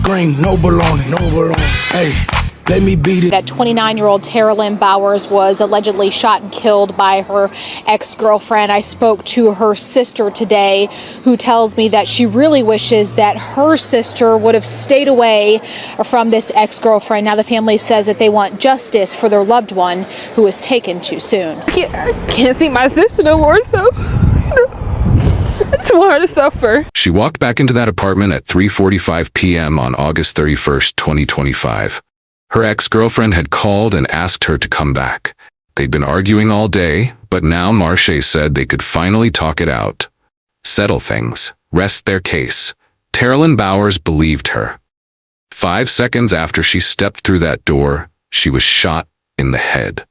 green, no baloney, no baloney. Hey. Let me beat it. That 29-year-old Taralynn Bowers was allegedly shot and killed by her ex-girlfriend. I spoke to her sister today, who tells me that she really wishes that her sister would have stayed away from this ex-girlfriend. Now the family says that they want justice for their loved one who was taken too soon. I can't see my sister no more, so it's hard to suffer. She walked back into that apartment at 3:45 p.m. on August 31st, 2025. Her ex-girlfriend had called and asked her to come back. They'd been arguing all day, but now Marche said they could finally talk it out. Settle things. Rest their case. Taralynn Bowers believed her. 5 seconds after she stepped through that door, she was shot in the head.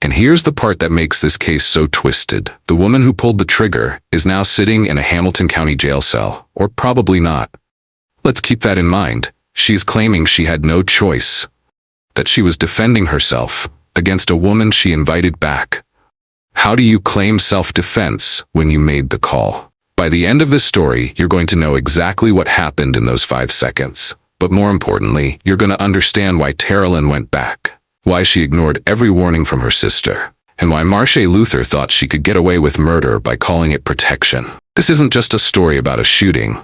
And here's the part that makes this case so twisted. The woman who pulled the trigger is now sitting in a Hamilton County jail cell, or probably not. Let's keep that in mind. She's claiming she had no choice, that she was defending herself against a woman she invited back. How do you claim self-defense when you made the call? By the end of this story, you're going to know exactly what happened in those 5 seconds. But more importantly, you're going to understand why Taralynn went back, why she ignored every warning from her sister, and why Marche Luther thought she could get away with murder by calling it protection. This isn't just a story about a shooting.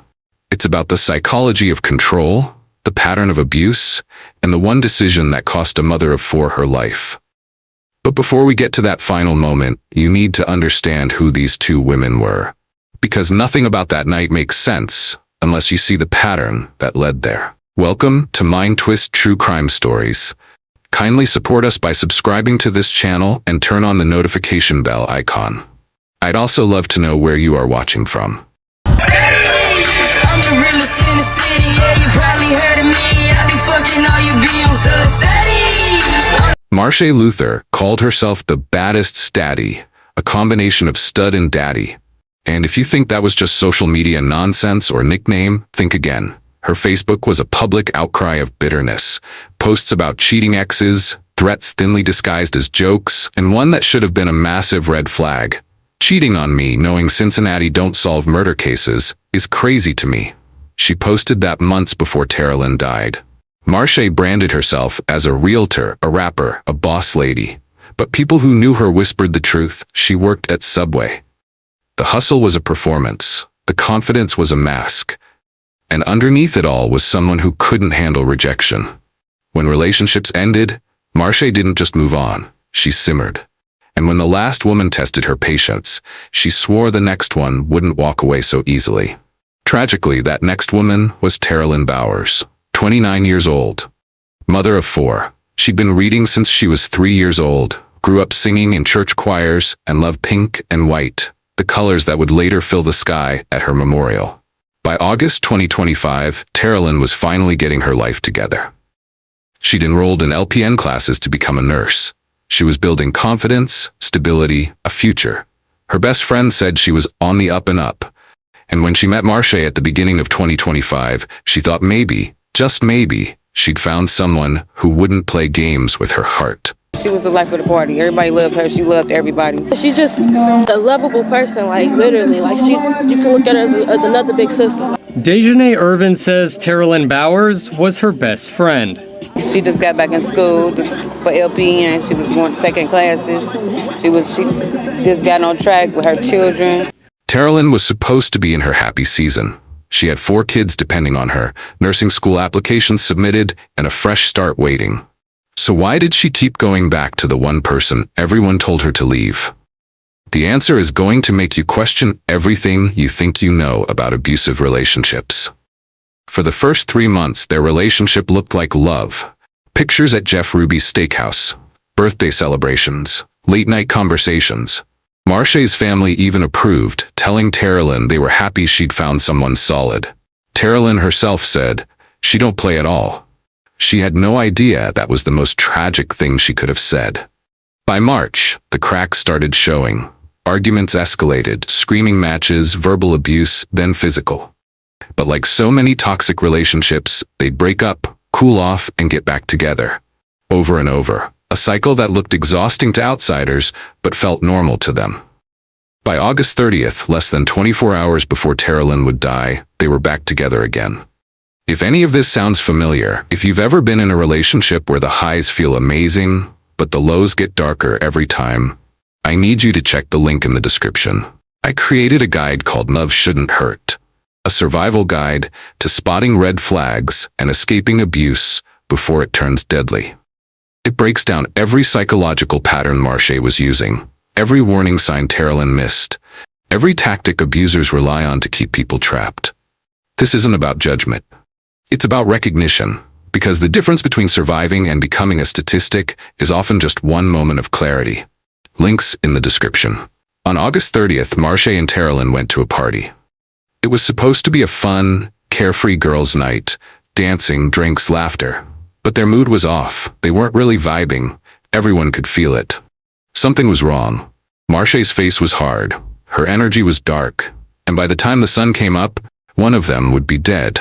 It's about the psychology of control, the pattern of abuse, and the one decision that cost a mother of 4 her life. But before we get to that final moment, you need to understand who these 2 women were. Because nothing about that night makes sense unless you see the pattern that led there. Welcome to Mind Twist True Crime Stories. Kindly support us by subscribing to this channel and turn on the notification bell icon. I'd also love to know where you are watching from. Marche Luther called herself the baddest STADDY, a combination of stud and daddy. And if you think that was just social media nonsense or nickname, think again. Her Facebook was a public outcry of bitterness, posts about cheating exes, threats thinly disguised as jokes, and one that should have been a massive red flag. Cheating on me knowing Cincinnati don't solve murder cases is crazy to me. She posted that months before Taralynn died. Marche branded herself as a realtor, a rapper, a boss lady. But people who knew her whispered the truth. She worked at Subway. The hustle was a performance. The confidence was a mask. And underneath it all was someone who couldn't handle rejection. When relationships ended, Marche didn't just move on. She simmered. And when the last woman tested her patience, she swore the next one wouldn't walk away so easily. Tragically, that next woman was Taralynn Bowers, 29 years old. Mother of 4. She'd been reading since she was 3 years old, grew up singing in church choirs, and loved pink and white, the colors that would later fill the sky at her memorial. By August 2025, Taralynn was finally getting her life together. She'd enrolled in LPN classes to become a nurse. She was building confidence, stability, a future. Her best friend said she was on the up and up. And when she met Marche at the beginning of 2025, she thought maybe, just maybe, she'd found someone who wouldn't play games with her heart. She was the life of the party. Everybody loved her. She loved everybody. She's just a lovable person, like literally. Like you can look at her as another big sister. Dejanay Irvin says Taralynn Bowers was her best friend. She just got back in school for LPN. She was taking classes. She just got on track with her children. Taralynn was supposed to be in her happy season. She had 4 kids depending on her, nursing school applications submitted, and a fresh start waiting. So why did she keep going back to the one person everyone told her to leave? The answer is going to make you question everything you think you know about abusive relationships. For the first 3 months, their relationship looked like love. Pictures at Jeff Ruby's steakhouse, birthday celebrations, late-night conversations. Marche's family even approved, telling Taralynn they were happy she'd found someone solid. Taralynn herself said, "She don't play at all." She had no idea that was the most tragic thing she could have said. By March, the cracks started showing. Arguments escalated, screaming matches, verbal abuse, then physical. But like so many toxic relationships, they'd break up, cool off, and get back together. Over and over. A cycle that looked exhausting to outsiders, but felt normal to them. By August 30th, less than 24 hours before Taralynn would die, they were back together again. If any of this sounds familiar, if you've ever been in a relationship where the highs feel amazing, but the lows get darker every time, I need you to check the link in the description. I created a guide called Love Shouldn't Hurt, a survival guide to spotting red flags and escaping abuse before it turns deadly. It breaks down every psychological pattern Marche was using, every warning sign Taralynn missed, every tactic abusers rely on to keep people trapped. This isn't about judgment. It's about recognition, because the difference between surviving and becoming a statistic is often just one moment of clarity. Links in the description. On August 30th, Marche and Taralynn went to a party. It was supposed to be a fun, carefree girls' night, dancing, drinks, laughter. But their mood was off. They weren't really vibing. Everyone could feel it. Something was wrong. Marche's face was hard. Her energy was dark. And by the time the sun came up, one of them would be dead.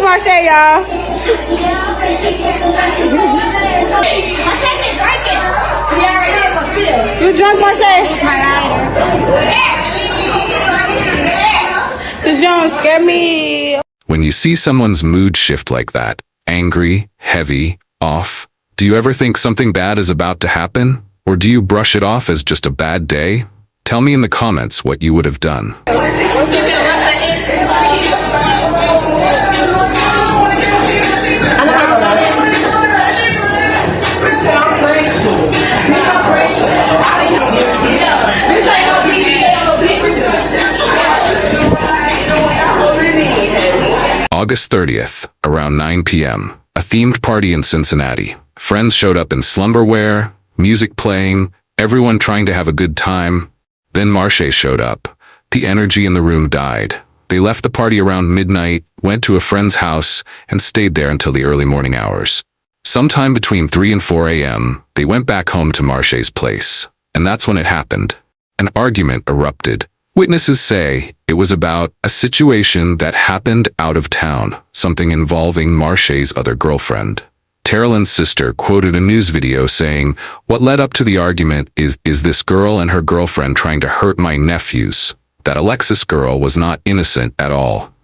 Marche, y'all. You drunk, Marche? Cause you don't scare me. When you see someone's mood shift like that, angry, heavy, off, do you ever think something bad is about to happen? Or do you brush it off as just a bad day? Tell me in the comments what you would have done. August 30th, around 9 p.m., a themed party in Cincinnati. Friends showed up in slumberwear, music playing, everyone trying to have a good time. Then Marche showed up. The energy in the room died. They left the party around midnight, went to a friend's house, and stayed there until the early morning hours. Sometime between 3 and 4 a.m., they went back home to Marche's place. And that's when it happened. An argument erupted. Witnesses say it was about a situation that happened out of town, something involving Marche's other girlfriend. Taralynn's sister quoted a news video saying, "What led up to the argument is this girl and her girlfriend trying to hurt my nephews. That Alexis girl was not innocent at all.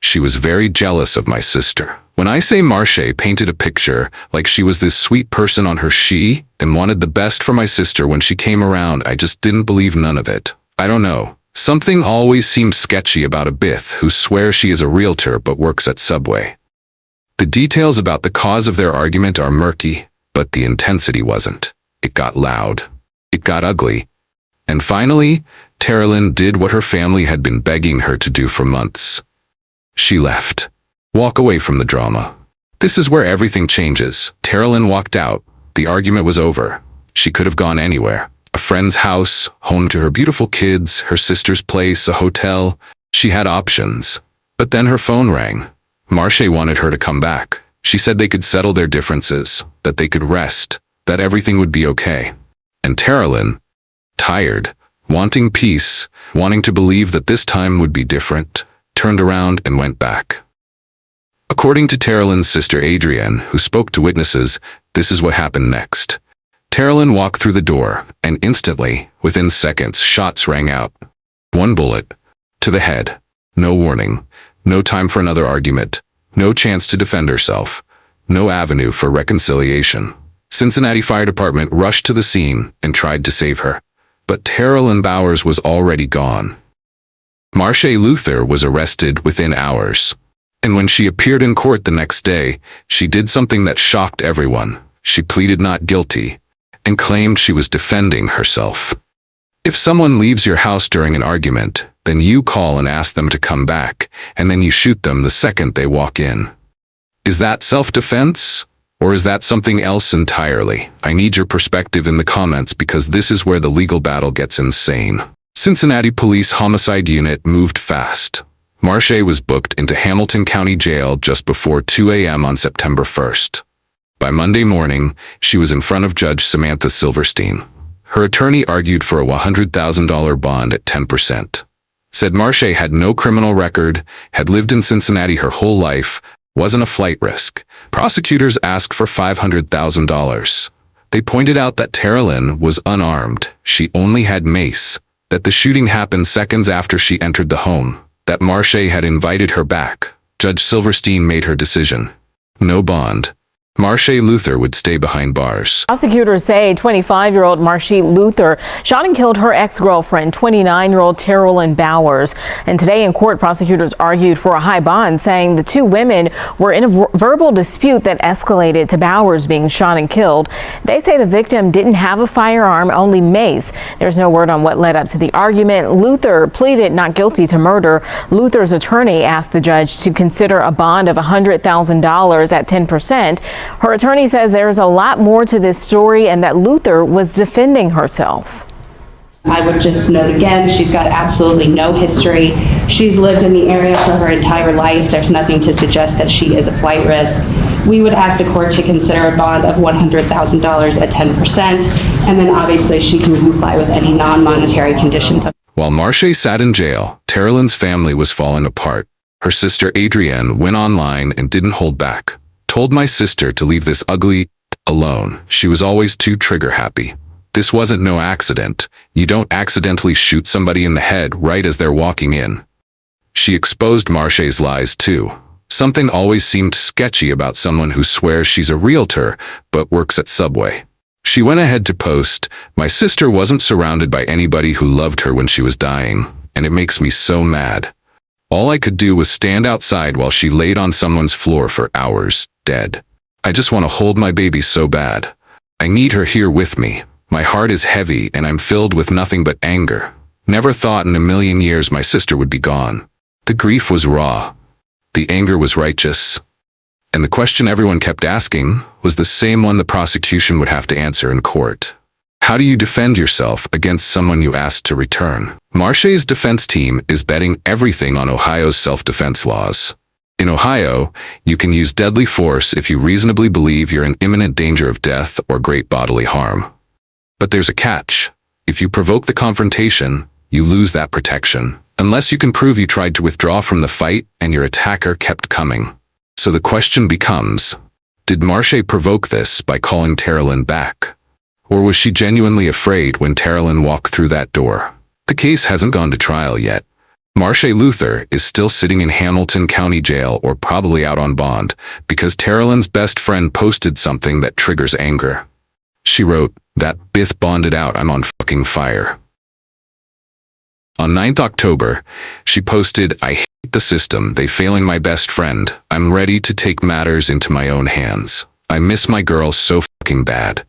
She was very jealous of my sister." When I say Marche painted a picture like she was this sweet person on her she and wanted the best for my sister when she came around, I just didn't believe none of it. I don't know. Something always seems sketchy about a Bith who swears she is a realtor but works at Subway. The details about the cause of their argument are murky, but the intensity wasn't. It got loud. It got ugly. And finally, Taralynn did what her family had been begging her to do for months. She left. Walk away from the drama. This is where everything changes. Taralynn walked out. The argument was over. She could have gone anywhere. A friend's house, home to her beautiful kids, her sister's place, a hotel. She had options. But then her phone rang. Marche wanted her to come back. She said they could settle their differences, that they could rest, that everything would be okay. And Taralynn, tired, wanting peace, wanting to believe that this time would be different, turned around and went back. According to Taralynn's sister Adrienne, who spoke to witnesses, this is what happened next. Taralynn walked through the door, and instantly, within seconds, shots rang out. One bullet, to the head. No warning, no time for another argument, no chance to defend herself, no avenue for reconciliation. Cincinnati Fire Department rushed to the scene and tried to save her. But Taralynn Bowers was already gone. Marche Luther was arrested within hours. And when she appeared in court the next day, she did something that shocked everyone. She pleaded not guilty and claimed she was defending herself. If someone leaves your house during an argument, then you call and ask them to come back, and then you shoot them the second they walk in. Is that self-defense? Or is that something else entirely? I need your perspective in the comments because this is where the legal battle gets insane. Cincinnati Police Homicide Unit moved fast. Marche was booked into Hamilton County Jail just before 2 a.m. on September 1st. By Monday morning, she was in front of Judge Samantha Silverstein. Her attorney argued for a $100,000 bond at 10%. Said Marche had no criminal record, had lived in Cincinnati her whole life, wasn't a flight risk. Prosecutors asked for $500,000. They pointed out that Taralynn was unarmed. She only had mace. That the shooting happened seconds after she entered the home. That Marche had invited her back. Judge Silverstein made her decision. No bond. Marche Luther would stay behind bars. Prosecutors say 25-year-old Marche Luther shot and killed her ex-girlfriend, 29-year-old Taralynn Bowers. And today in court, prosecutors argued for a high bond, saying the two women were in a verbal dispute that escalated to Bowers being shot and killed. They say the victim didn't have a firearm, only mace. There's no word on what led up to the argument. Luther pleaded not guilty to murder. Luther's attorney asked the judge to consider a bond of $100,000 at 10%. Her attorney says there's a lot more to this story and that Luther was defending herself. I would just note again, she's got absolutely no history. She's lived in the area for her entire life. There's nothing to suggest that she is a flight risk. We would ask the court to consider a bond of $100,000 at 10%, and then obviously she can comply with any non-monetary conditions. While Marche sat in jail, Taralynn's family was falling apart. Her sister Adrienne went online and didn't hold back. Told my sister to leave this ugly alone. She was always too trigger happy. This wasn't no accident. You don't accidentally shoot somebody in the head right as they're walking in. She exposed Marche's lies too. Something always seemed sketchy about someone who swears she's a realtor but works at Subway. She went ahead to post, "My sister wasn't surrounded by anybody who loved her when she was dying, and it makes me so mad. All I could do was stand outside while she laid on someone's floor for hours, dead. I just want to hold my baby so bad. I need her here with me. My heart is heavy and I'm filled with nothing but anger. Never thought in a million years my sister would be gone." The grief was raw. The anger was righteous. And the question everyone kept asking was the same one the prosecution would have to answer in court. How do you defend yourself against someone you asked to return? Marche's defense team is betting everything on Ohio's self-defense laws. In Ohio, you can use deadly force if you reasonably believe you're in imminent danger of death or great bodily harm. But there's a catch. If you provoke the confrontation, you lose that protection, unless you can prove you tried to withdraw from the fight and your attacker kept coming. So the question becomes, did Marche provoke this by calling Taralynn back? Or was she genuinely afraid when Taralynn walked through that door? The case hasn't gone to trial yet. Marche Luther is still sitting in Hamilton County Jail or probably out on bond because Taralynn's best friend posted something that triggers anger. She wrote, "That Bith bonded out, I'm on fucking fire." On 9th October, she posted, "I hate the system, they failing my best friend. I'm ready to take matters into my own hands. I miss my girl so fucking bad."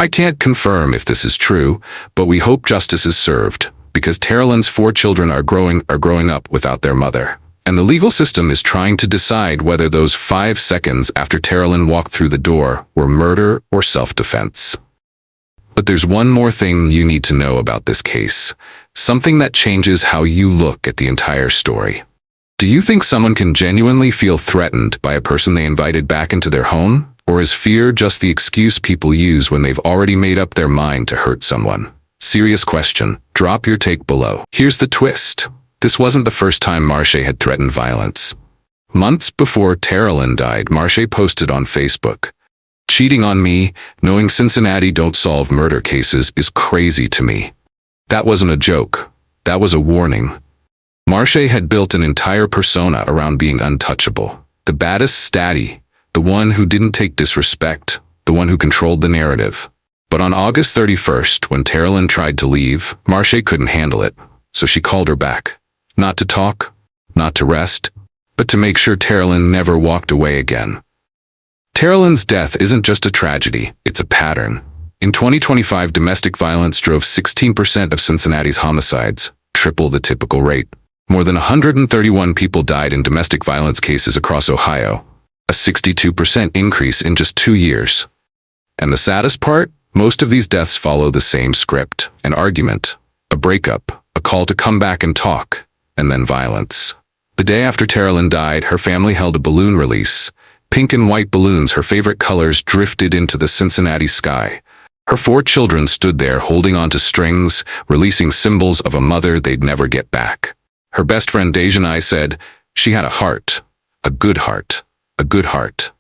I can't confirm if this is true, but we hope justice is served, because Taralynn's 4 children are growing up without their mother. And the legal system is trying to decide whether those 5 seconds after Taralynn walked through the door were murder or self-defense. But there's one more thing you need to know about this case, something that changes how you look at the entire story. Do you think someone can genuinely feel threatened by a person they invited back into their home? Or is fear just the excuse people use when they've already made up their mind to hurt someone? Serious question. Drop your take below. Here's the twist. This wasn't the first time Marche had threatened violence. Months before Taralynn died, Marche posted on Facebook, "Cheating on me, knowing Cincinnati don't solve murder cases is crazy to me." That wasn't a joke. That was a warning. Marche had built an entire persona around being untouchable. The baddest STADDY, the one who didn't take disrespect, the one who controlled the narrative. But on August 31st, when Taralynn tried to leave, Marche couldn't handle it, so she called her back. Not to talk, not to rest, but to make sure Taralynn never walked away again. Taralynn's death isn't just a tragedy, it's a pattern. In 2025, domestic violence drove 16% of Cincinnati's homicides, triple the typical rate. More than 131 people died in domestic violence cases across Ohio, a 62% increase in just 2 years. And the saddest part? Most of these deaths follow the same script: an argument, a breakup, a call to come back and talk, and then violence. The day after Taralynn died, her family held a balloon release. Pink and white balloons, her favorite colors, drifted into the Cincinnati sky. Her 4 children stood there holding onto strings, releasing symbols of a mother they'd never get back. Her best friend Dejanai said she had a heart, a good heart, a good heart.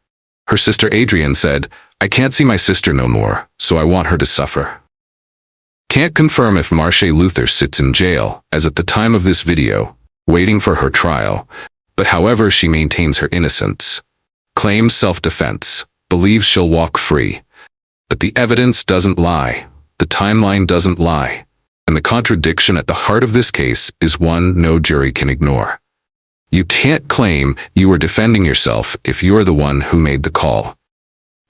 Her sister Adrienne said, "I can't see my sister no more, so I want her to suffer." Can't confirm if Marsha Luther sits in jail, as at the time of this video, waiting for her trial, but however she maintains her innocence. Claims self-defense, believes she'll walk free. But the evidence doesn't lie, the timeline doesn't lie, and the contradiction at the heart of this case is one no jury can ignore. You can't claim you were defending yourself if you're the one who made the call.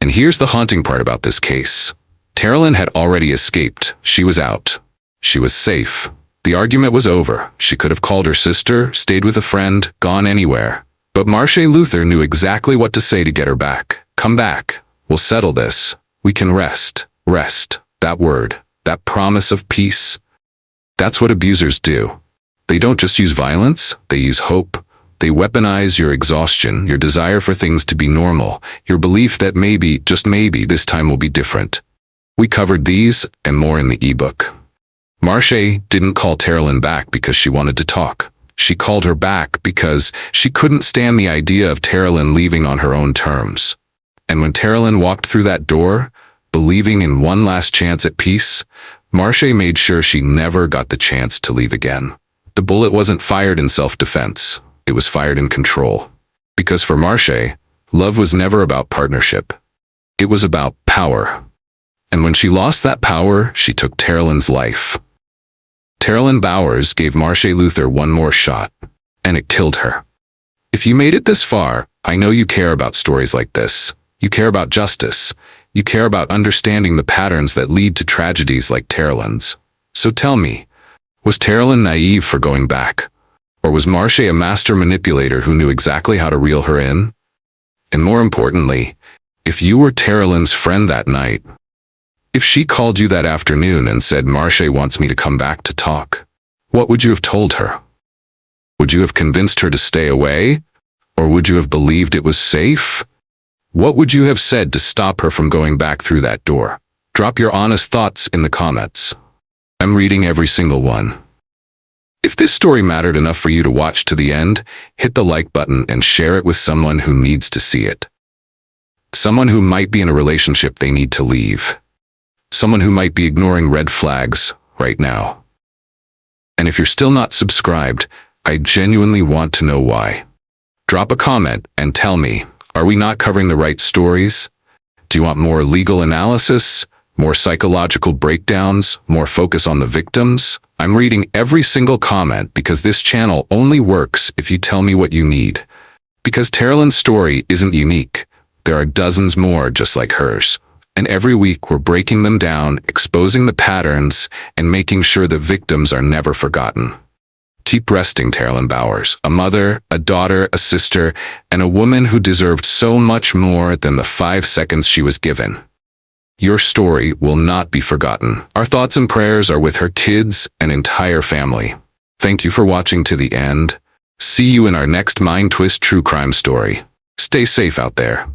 And here's the haunting part about this case. Taralynn had already escaped. She was out. She was safe. The argument was over. She could have called her sister, stayed with a friend, gone anywhere. But Marsha Luther knew exactly what to say to get her back. Come back. We'll settle this. We can rest. Rest. That word. That promise of peace. That's what abusers do. They don't just use violence, they use hope. They weaponize your exhaustion, your desire for things to be normal, your belief that maybe, just maybe, this time will be different. We covered these and more in the ebook. Marsha didn't call Taralynn back because she wanted to talk. She called her back because she couldn't stand the idea of Taralynn leaving on her own terms. And when Taralynn walked through that door, believing in one last chance at peace, Marsha made sure she never got the chance to leave again. The bullet wasn't fired in self-defense. It was fired in control. Because for Marsha, love was never about partnership. It was about power. And when she lost that power, she took Taralynn's life. Taralynn Bowers gave Marsha Luther one more shot, and it killed her. If you made it this far, I know you care about stories like this. You care about justice. You care about understanding the patterns that lead to tragedies like Taralynn's. So tell me, was Taralynn naive for going back? Or was Marsha a master manipulator who knew exactly how to reel her in? And more importantly, if you were Taralynn's friend that night, if she called you that afternoon and said, "Marsha wants me to come back to talk," what would you have told her? Would you have convinced her to stay away? Or would you have believed it was safe? What would you have said to stop her from going back through that door? Drop your honest thoughts in the comments. I'm reading every single one. If this story mattered enough for you to watch to the end, hit the like button and share it with someone who needs to see it. Someone who might be in a relationship they need to leave. Someone who might be ignoring red flags right now. And if you're still not subscribed, I genuinely want to know why. Drop a comment and tell me, are we not covering the right stories? Do you want more legal analysis? More psychological breakdowns? More focus on the victims? I'm reading every single comment because this channel only works if you tell me what you need. Because Taralynn's story isn't unique. There are dozens more just like hers. And every week we're breaking them down, exposing the patterns, and making sure the victims are never forgotten. Keep resting, Taralynn Bowers, a mother, a daughter, a sister, and a woman who deserved so much more than the 5 seconds she was given. Your story will not be forgotten. Our thoughts and prayers are with her kids and entire family. Thank you for watching to the end. See you in our next Mind Twist true crime story. Stay safe out there.